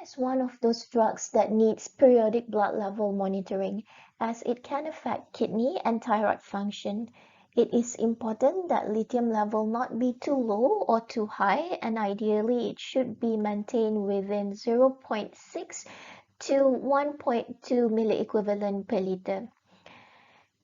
is one of those drugs that needs periodic blood level monitoring as it can affect kidney and thyroid function. It is important that lithium level not be too low or too high, and ideally it should be maintained within 0.6 to 1.2 milliequivalent per liter.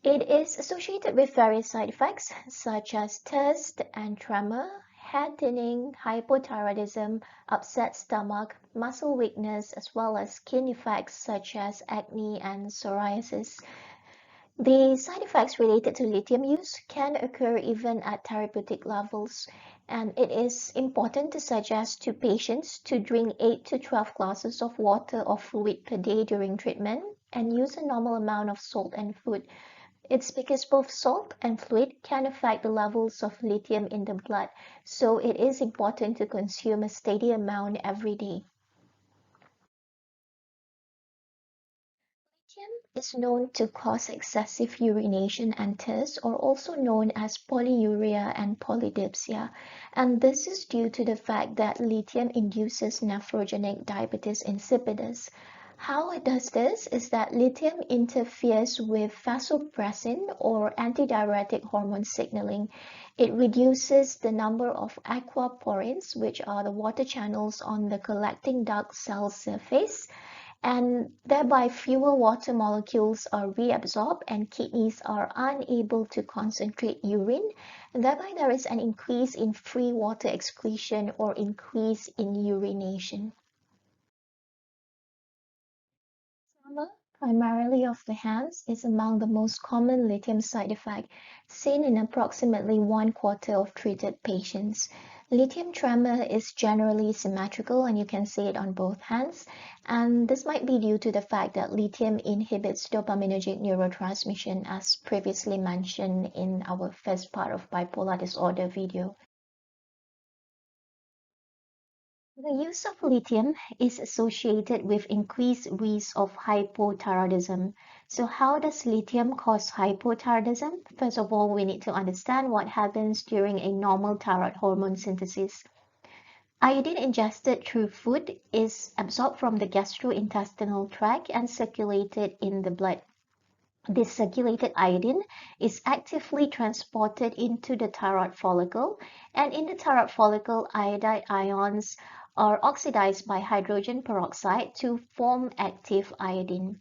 It is associated with various side effects such as thirst and tremor, head thinning, hypothyroidism, upset stomach, muscle weakness, as well as skin effects such as acne and psoriasis. The side effects related to lithium use can occur even at therapeutic levels, and it is important to suggest to patients to drink 8 to 12 glasses of water or fluid per day during treatment and use a normal amount of salt and food. It's because both salt and fluid can affect the levels of lithium in the blood, so it is important to consume a steady amount every day. Lithium is known to cause excessive urination and thirst, or also known as polyuria and polydipsia, and this is due to the fact that lithium induces nephrogenic diabetes insipidus. How it does this is that lithium interferes with vasopressin or antidiuretic hormone signaling. It reduces the number of aquaporins, which are the water channels on the collecting duct cell surface, and thereby fewer water molecules are reabsorbed and kidneys are unable to concentrate urine, and thereby there is an increase in free water excretion or increase in urination. Trauma, primarily of the hands, is among the most common lithium side effect seen in approximately 1/4 of treated patients. Lithium tremor is generally symmetrical and you can see it on both hands, and this might be due to the fact that lithium inhibits dopaminergic neurotransmission as previously mentioned in our first part of bipolar disorder video. The use of lithium is associated with increased risk of hypothyroidism. So how does lithium cause hypothyroidism? First of all, we need to understand what happens during a normal thyroid hormone synthesis. Iodine ingested through food is absorbed from the gastrointestinal tract and circulated in the blood. This circulated iodine is actively transported into the thyroid follicle, and in the thyroid follicle, iodide ions are oxidized by hydrogen peroxide to form active iodine.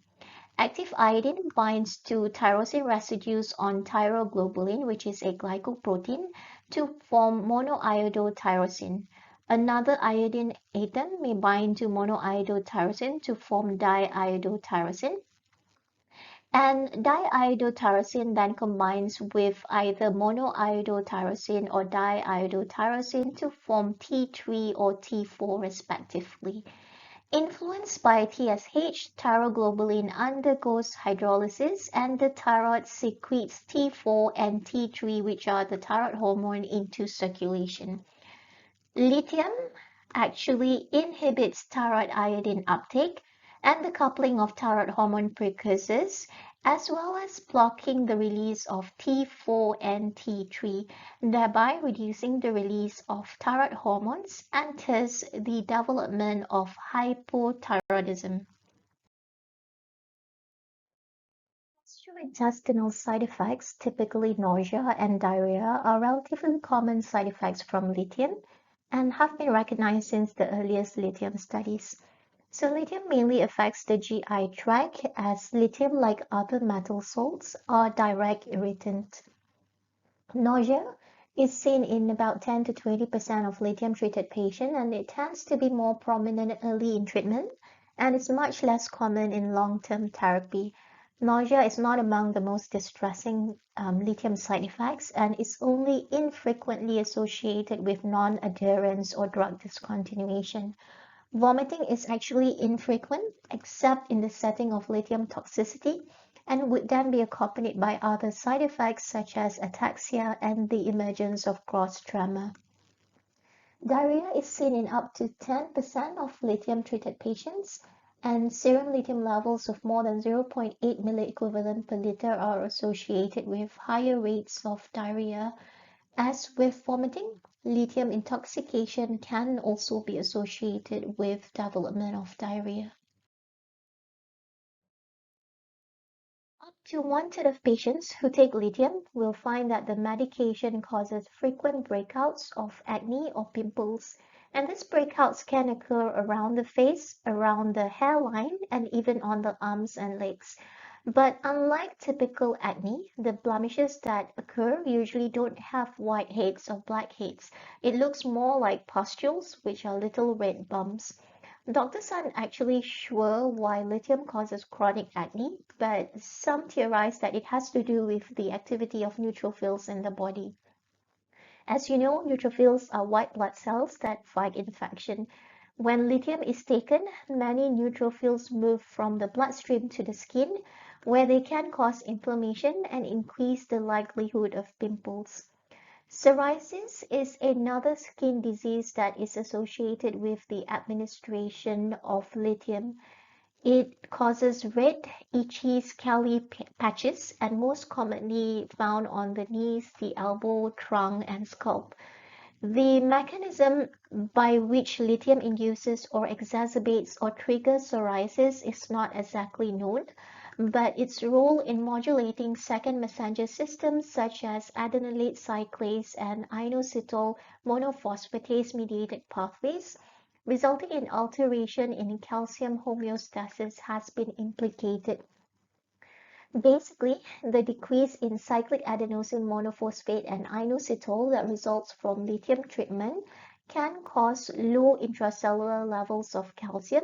Active iodine binds to tyrosine residues on thyroglobulin, which is a glycoprotein, to form monoiodotyrosine. Another iodine atom may bind to monoiodotyrosine to form diiodotyrosine. And diiodotyrosine then combines with either monoiodotyrosine or diiodotyrosine to form T3 or T4 respectively. Influenced by TSH, thyroglobulin undergoes hydrolysis and the thyroid secretes T4 and T3, which are the thyroid hormone, into circulation. Lithium actually inhibits thyroid iodine uptake and the coupling of thyroid hormone precursors, as well as blocking the release of T4 and T3, thereby reducing the release of thyroid hormones and thus the development of hypothyroidism. Gastrointestinal side effects, typically nausea and diarrhea, are relatively common side effects from lithium and have been recognized since the earliest lithium studies. So lithium mainly affects the GI tract, as lithium, like other metal salts, are direct irritant. Nausea is seen in about 10 to 20% of lithium-treated patients, and it tends to be more prominent early in treatment and is much less common in long-term therapy. Nausea is not among the most distressing lithium side effects and is only infrequently associated with non-adherence or drug discontinuation. Vomiting is actually infrequent except in the setting of lithium toxicity and would then be accompanied by other side effects such as ataxia and the emergence of gross tremor. Diarrhea is seen in up to 10% of lithium-treated patients, and serum lithium levels of more than 0.8 milliequivalent per liter are associated with higher rates of diarrhea. As with vomiting, lithium intoxication can also be associated with development of diarrhea. Up to 1/3 of patients who take lithium will find that the medication causes frequent breakouts of acne or pimples, and these breakouts can occur around the face, around the hairline, and even on the arms and legs. But unlike typical acne, the blemishes that occur usually don't have whiteheads or blackheads. It looks more like pustules, which are little red bumps. Doctors aren't actually sure why lithium causes chronic acne, but some theorize that it has to do with the activity of neutrophils in the body. As you know, neutrophils are white blood cells that fight infection. When lithium is taken, many neutrophils move from the bloodstream to the skin, where they can cause inflammation and increase the likelihood of pimples. Psoriasis is another skin disease that is associated with the administration of lithium. It causes red, itchy, scaly patches and most commonly found on the knees, the elbow, trunk, and scalp. The mechanism by which lithium induces or exacerbates or triggers psoriasis is not exactly known, but its role in modulating second messenger systems such as adenylate cyclase and inositol monophosphatase mediated pathways, resulting in alteration in calcium homeostasis, has been implicated. Basically, the decrease in cyclic adenosine monophosphate and inositol that results from lithium treatment can cause low intracellular levels of calcium,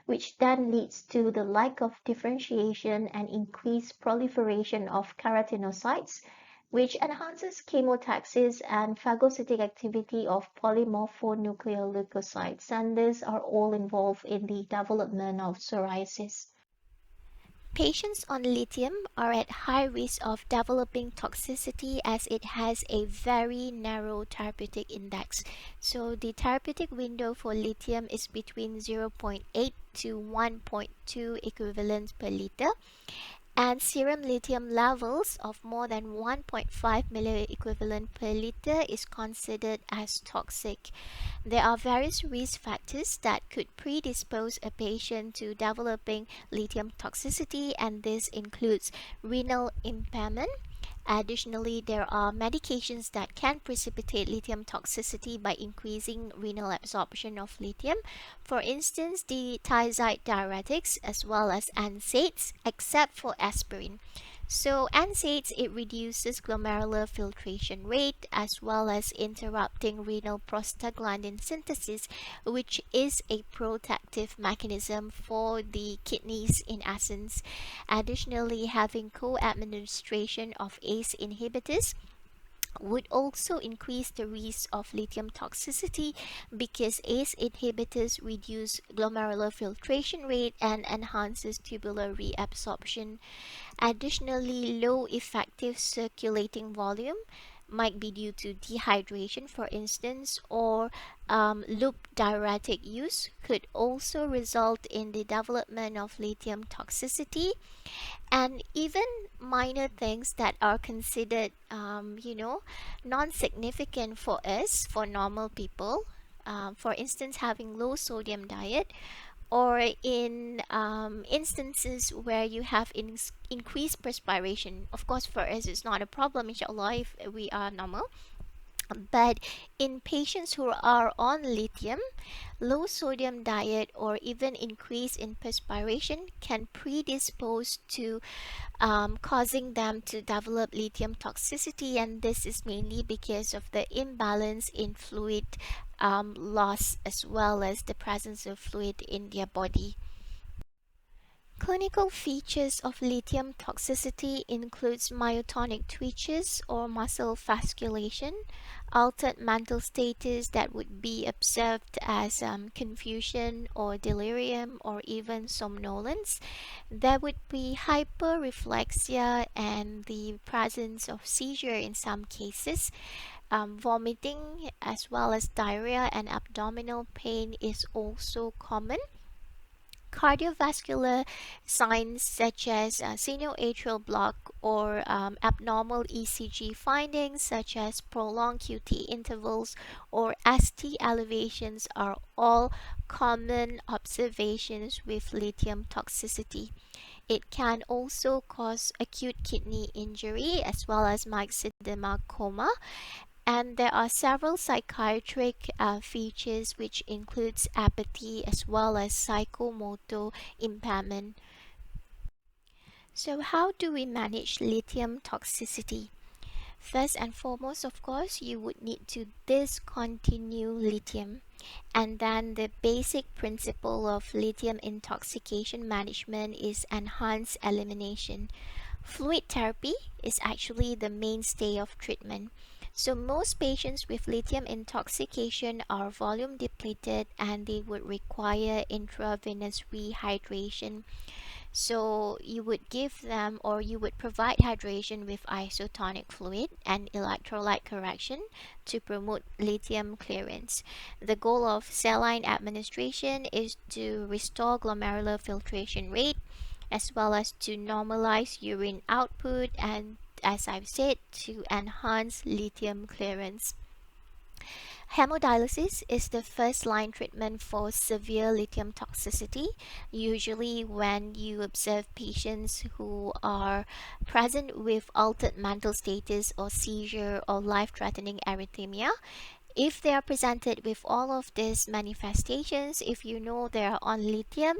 which then leads to the lack of differentiation and increased proliferation of keratinocytes, which enhances chemotaxis and phagocytic activity of polymorphonuclear leukocytes, and these are all involved in the development of psoriasis. Patients on lithium are at high risk of developing toxicity as it has a very narrow therapeutic index. So the therapeutic window for lithium is between zero point 0.8 to 1.2 equivalents per liter, and serum lithium levels of more than 1.5 milliequivalent per liter is considered as toxic. There are various risk factors that could predispose a patient to developing lithium toxicity, and this includes renal impairment. Additionally, there are medications that can precipitate lithium toxicity by increasing renal absorption of lithium. For instance, the thiazide diuretics as well as NSAIDs, except for aspirin. So NSAIDs, it reduces glomerular filtration rate as well as interrupting renal prostaglandin synthesis, which is a protective mechanism for the kidneys in essence. Additionally, having co-administration of ACE inhibitors would also increase the risk of lithium toxicity because ACE inhibitors reduce glomerular filtration rate and enhances tubular reabsorption. Additionally, low effective circulating volume might be due to dehydration, for instance, or loop diuretic use could also result in the development of lithium toxicity. And even minor things that are considered non-significant for us, for normal people, for instance having low sodium diet, or in instances where you have increased perspiration. Of course, for us it's not a problem, inshallah, if we are normal. But in patients who are on lithium, low sodium diet or even increase in perspiration can predispose to causing them to develop lithium toxicity, and this is mainly because of the imbalance in fluid loss as well as the presence of fluid in their body. Clinical features of lithium toxicity includes myotonic twitches or muscle fasciculation, altered mental status that would be observed as confusion or delirium or even somnolence. There would be hyperreflexia and the presence of seizure in some cases. Vomiting as well as diarrhea and abdominal pain is also common. cardiovascular signs such as sinoatrial block or abnormal ECG findings such as prolonged QT intervals or ST elevations are all common observations with lithium toxicity. It can also cause acute kidney injury as well as myxedema coma, and there are several psychiatric features which includes apathy as well as psychomotor impairment. So how do we manage lithium toxicity? First and foremost, of course, you would need to discontinue lithium. And then the basic principle of lithium intoxication management is enhanced elimination. Fluid therapy is actually the mainstay of treatment. So most patients with lithium intoxication are volume depleted and they would require intravenous rehydration. So you would give them or you would provide hydration with isotonic fluid and electrolyte correction to promote lithium clearance. The goal of saline administration is to restore glomerular filtration rate as well as to normalize urine output and, as I've said, to enhance lithium clearance. Hemodialysis is the first line treatment for severe lithium toxicity, usually when you observe patients who are present with altered mental status or seizure or life threatening arrhythmia. If they are presented with all of these manifestations, if you know they are on lithium,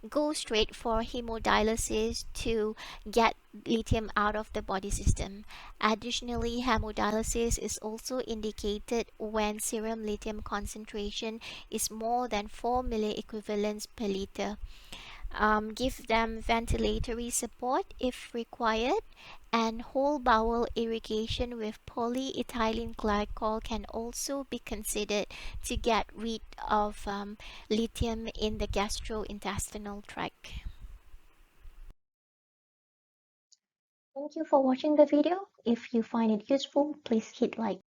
go straight for hemodialysis to get lithium out of the body system. Additionally, hemodialysis is also indicated when serum lithium concentration is more than 4 milliequivalents per liter. Give them ventilatory support if required, and whole bowel irrigation with polyethylene glycol can also be considered to get rid of lithium in the gastrointestinal tract. Thank you for watching the video. If you find it useful, please hit like.